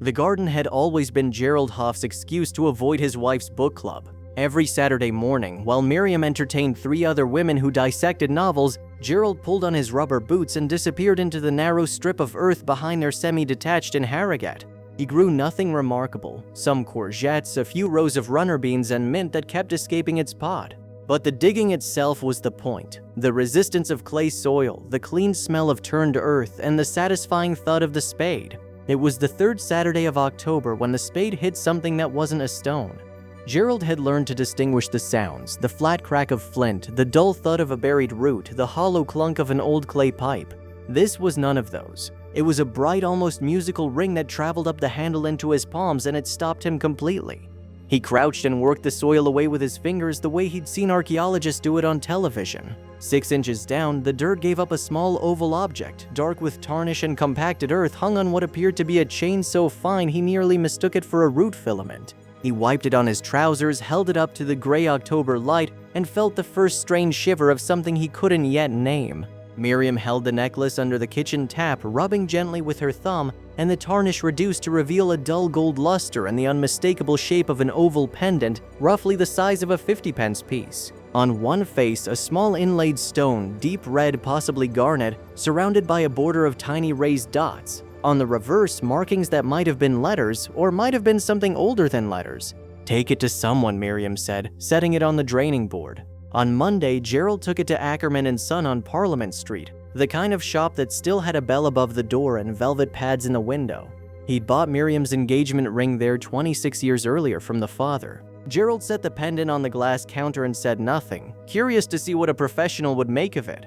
The garden had always been Gerald Hoff's excuse to avoid his wife's book club. Every Saturday morning, while Miriam entertained 3 other women who dissected novels, Gerald pulled on his rubber boots and disappeared into the narrow strip of earth behind their semi-detached in Harrogate. He grew nothing remarkable, some courgettes, a few rows of runner beans, and mint that kept escaping its pod. But the digging itself was the point. The resistance of clay soil, the clean smell of turned earth, and the satisfying thud of the spade. It was the 3rd Saturday of October when the spade hit something that wasn't a stone. Gerald had learned to distinguish the sounds, the flat crack of flint, the dull thud of a buried root, the hollow clunk of an old clay pipe. This was none of those. It was a bright, almost musical ring that traveled up the handle into his palms, and it stopped him completely. He crouched and worked the soil away with his fingers the way he'd seen archaeologists do it on television. 6 inches down, the dirt gave up a small oval object, dark with tarnish and compacted earth, hung on what appeared to be a chain so fine he nearly mistook it for a root filament. He wiped it on his trousers, held it up to the gray October light, and felt the first strange shiver of something he couldn't yet name. Miriam held the necklace under the kitchen tap, rubbing gently with her thumb, and the tarnish reduced to reveal a dull gold luster and the unmistakable shape of an oval pendant, roughly the size of a 50-pence piece. On one face, a small inlaid stone, deep red, possibly garnet, surrounded by a border of tiny raised dots. On the reverse, markings that might have been letters, or might have been something older than letters. "Take it to someone," Miriam said, setting it on the draining board. On Monday, Gerald took it to Ackerman & Son on Parliament Street, the kind of shop that still had a bell above the door and velvet pads in the window. He'd bought Miriam's engagement ring there 26 years earlier from the father. Gerald set the pendant on the glass counter and said nothing, curious to see what a professional would make of it.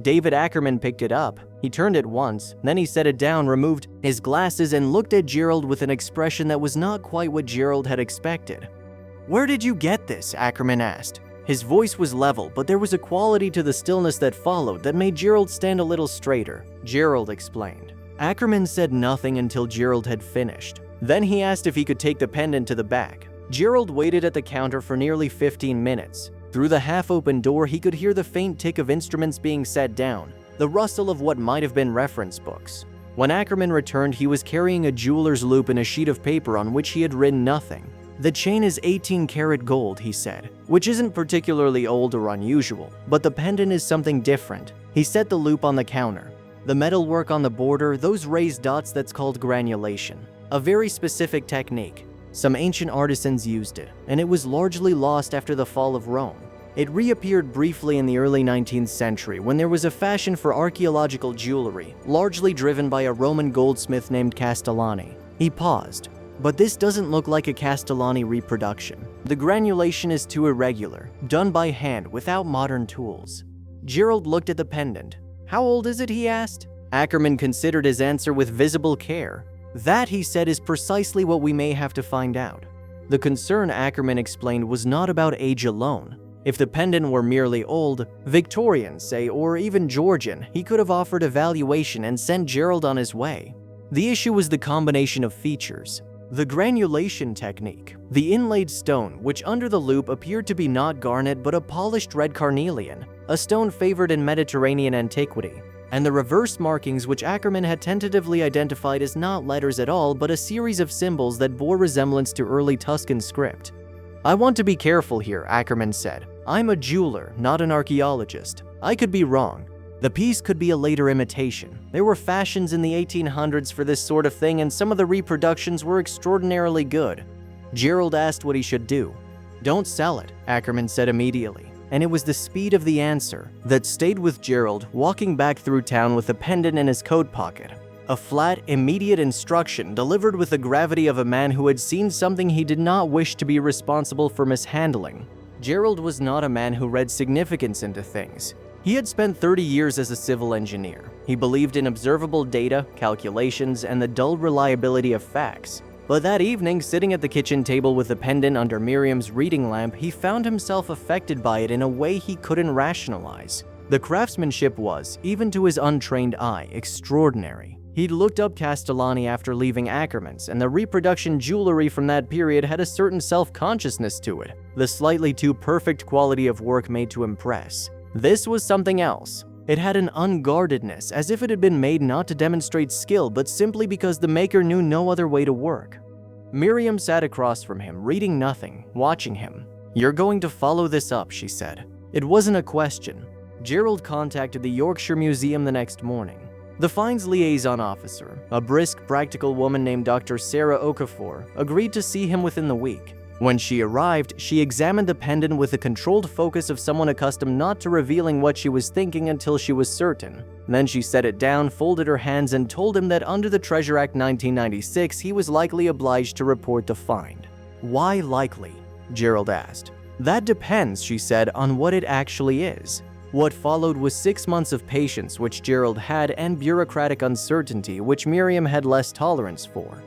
David Ackerman picked it up. He turned it once, then he set it down, removed his glasses, and looked at Gerald with an expression that was not quite what Gerald had expected. "Where did you get this?" Ackerman asked. His voice was level, but there was a quality to the stillness that followed that made Gerald stand a little straighter. Gerald explained. Ackerman said nothing until Gerald had finished. Then he asked if he could take the pendant to the back. Gerald waited at the counter for nearly 15 minutes. Through the half-open door, he could hear the faint tick of instruments being set down, the rustle of what might have been reference books. When Ackerman returned, he was carrying a jeweler's loupe and a sheet of paper on which he had written nothing. "The chain is 18-karat gold," he said, "which isn't particularly old or unusual, but the pendant is something different." He set the loupe on the counter. The metalwork on the border, those raised dots, that's called granulation. A very specific technique. Some ancient artisans used it, and it was largely lost after the fall of Rome. It reappeared briefly in the early 19th century when there was a fashion for archaeological jewelry, largely driven by a Roman goldsmith named Castellani. He paused. "But this doesn't look like a Castellani reproduction. The granulation is too irregular, done by hand without modern tools." Gerald looked at the pendant. "How old is it?" he asked. Ackerman considered his answer with visible care. "That," he said, "is precisely what we may have to find out." The concern, Ackerman explained, was not about age alone. If the pendant were merely old, Victorian, say, or even Georgian, he could have offered a valuation and sent Gerald on his way. The issue was the combination of features. The granulation technique, the inlaid stone, which under the loupe appeared to be not garnet but a polished red carnelian, a stone favored in Mediterranean antiquity, and the reverse markings which Ackerman had tentatively identified as not letters at all but a series of symbols that bore resemblance to early Tuscan script. "I want to be careful here," Ackerman said. "I'm a jeweler, not an archaeologist. I could be wrong. The piece could be a later imitation. There were fashions in the 1800s for this sort of thing, and some of the reproductions were extraordinarily good." Gerald asked what he should do. "Don't sell it," Ackerman said immediately. And it was the speed of the answer that stayed with Gerald, walking back through town with the pendant in his coat pocket. A flat, immediate instruction delivered with the gravity of a man who had seen something he did not wish to be responsible for mishandling. Gerald was not a man who read significance into things. He had spent 30 years as a civil engineer. He believed in observable data, calculations, and the dull reliability of facts. But that evening, sitting at the kitchen table with the pendant under Miriam's reading lamp, he found himself affected by it in a way he couldn't rationalize. The craftsmanship was, even to his untrained eye, extraordinary. He'd looked up Castellani after leaving Ackerman's, and the reproduction jewelry from that period had a certain self-consciousness to it, the slightly too perfect quality of work made to impress. This was something else. It had an unguardedness, as if it had been made not to demonstrate skill, but simply because the maker knew no other way to work. Miriam sat across from him, reading nothing, watching him. "You're going to follow this up," she said. It wasn't a question. Gerald contacted the Yorkshire Museum the next morning. The finds liaison officer, a brisk, practical woman named Dr. Sarah Okafor, agreed to see him within the week. When she arrived, she examined the pendant with the controlled focus of someone accustomed not to revealing what she was thinking until she was certain. Then she set it down, folded her hands, and told him that under the Treasure Act 1996, he was likely obliged to report the find. "Why likely?" Gerald asked. "That depends," she said, "on what it actually is." What followed was 6 months of patience, which Gerald had, and bureaucratic uncertainty, which Miriam had less tolerance for.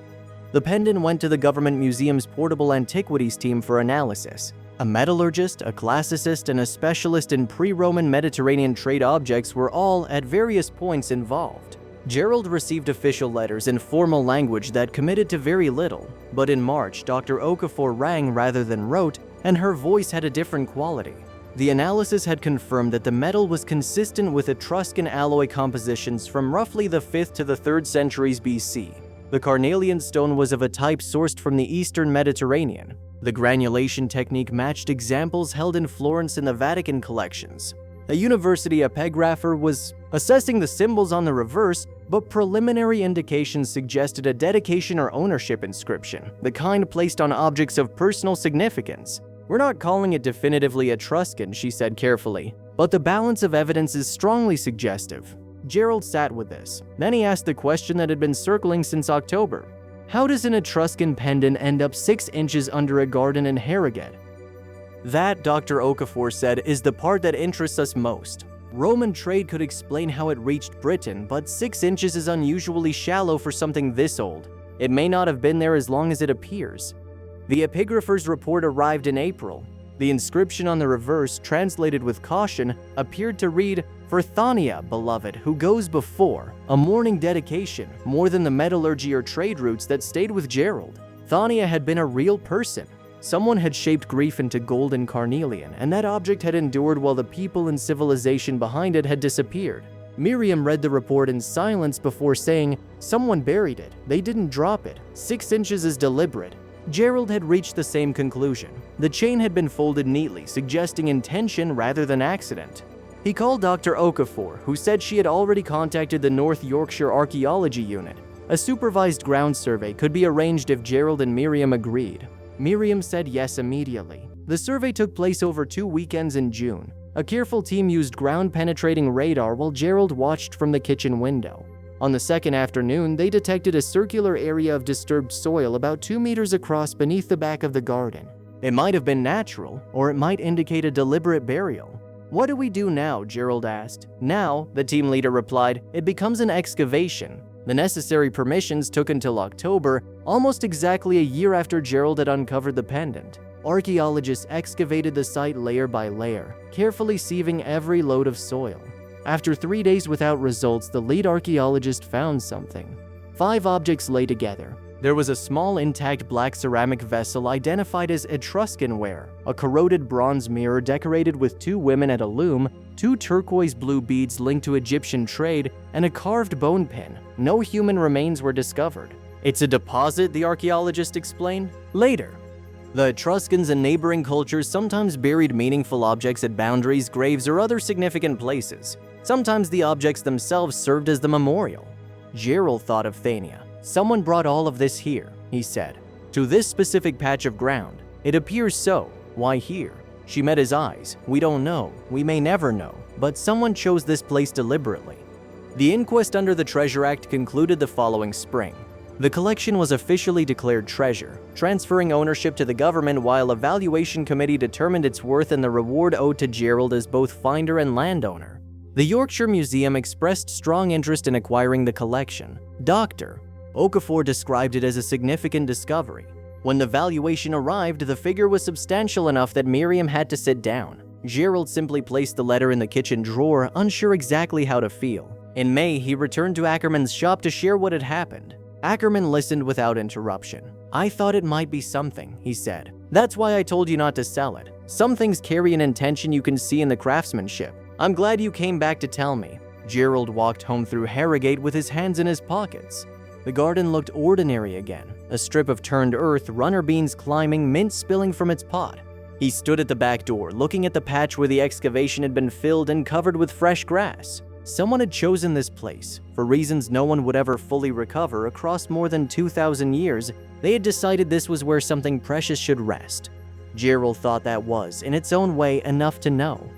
The pendant went to the government museum's portable antiquities team for analysis. A metallurgist, a classicist, and a specialist in pre-Roman Mediterranean trade objects were all, at various points, involved. Gerald received official letters in formal language that committed to very little, but in March, Dr. Okafor rang rather than wrote, and her voice had a different quality. The analysis had confirmed that the metal was consistent with Etruscan alloy compositions from roughly the 5th to the 3rd centuries BC. The carnelian stone was of a type sourced from the Eastern Mediterranean. The granulation technique matched examples held in Florence in the Vatican collections. A university epigrapher was assessing the symbols on the reverse, but preliminary indications suggested a dedication or ownership inscription, the kind placed on objects of personal significance. "We're not calling it definitively Etruscan," she said carefully, "but the balance of evidence is strongly suggestive." Gerald sat with this. Then he asked the question that had been circling since October. How does an Etruscan pendant end up 6 inches under a garden in Harrogate? That, Dr. Okafor said, is the part that interests us most. Roman trade could explain how it reached Britain, but 6 inches is unusually shallow for something this old. It may not have been there as long as it appears. The epigrapher's report arrived in April. The inscription on the reverse, translated with caution, appeared to read, "For Thania, beloved, who goes before," a mourning dedication, more than the metallurgy or trade routes that stayed with Gerald. Thania had been a real person. Someone had shaped grief into gold and carnelian, and that object had endured while the people and civilization behind it had disappeared. Miriam read the report in silence before saying, "Someone buried it. They didn't drop it. 6 inches is deliberate." Gerald had reached the same conclusion. The chain had been folded neatly, suggesting intention rather than accident. He called Dr. Okafor, who said she had already contacted the North Yorkshire Archaeology Unit. A supervised ground survey could be arranged if Gerald and Miriam agreed. Miriam said yes immediately. The survey took place over 2 weekends in June. A careful team used ground-penetrating radar while Gerald watched from the kitchen window. On the second afternoon, they detected a circular area of disturbed soil about 2 meters across beneath the back of the garden. It might have been natural, or it might indicate a deliberate burial. "What do we do now?" Gerald asked. "Now," the team leader replied, "it becomes an excavation." The necessary permissions took until October, almost exactly a year after Gerald had uncovered the pendant. Archaeologists excavated the site layer by layer, carefully sieving every load of soil. After 3 days without results, the lead archaeologist found something. 5 objects lay together. There was a small intact black ceramic vessel identified as Etruscan ware, a corroded bronze mirror decorated with 2 women at a loom, 2 turquoise blue beads linked to Egyptian trade, and a carved bone pin. No human remains were discovered. "It's a deposit," the archaeologist explained. Later, the Etruscans and neighboring cultures sometimes buried meaningful objects at boundaries, graves, or other significant places. Sometimes the objects themselves served as the memorial. Gerald thought of Thania. "Someone brought all of this here," he said. "To this specific patch of ground. It appears so. Why here?" She met his eyes. "We don't know. We may never know. But someone chose this place deliberately." The inquest under the Treasure Act concluded the following spring. The collection was officially declared treasure, transferring ownership to the government while a valuation committee determined its worth and the reward owed to Gerald as both finder and landowner. The Yorkshire Museum expressed strong interest in acquiring the collection. Dr. Okafor described it as a significant discovery. When the valuation arrived, the figure was substantial enough that Miriam had to sit down. Gerald simply placed the letter in the kitchen drawer, unsure exactly how to feel. In May, he returned to Ackerman's shop to share what had happened. Ackerman listened without interruption. "I thought it might be something," he said. "That's why I told you not to sell it. Some things carry an intention you can see in the craftsmanship. I'm glad you came back to tell me. Gerald walked home through Harrogate with his hands in his pockets. The garden looked ordinary again, a strip of turned earth, runner beans climbing, mint spilling from its pot. He stood at the back door, looking at the patch where the excavation had been filled and covered with fresh grass. Someone had chosen this place. For reasons no one would ever fully recover across more than 2,000 years, they had decided this was where something precious should rest. Gerald thought that was, in its own way, enough to know.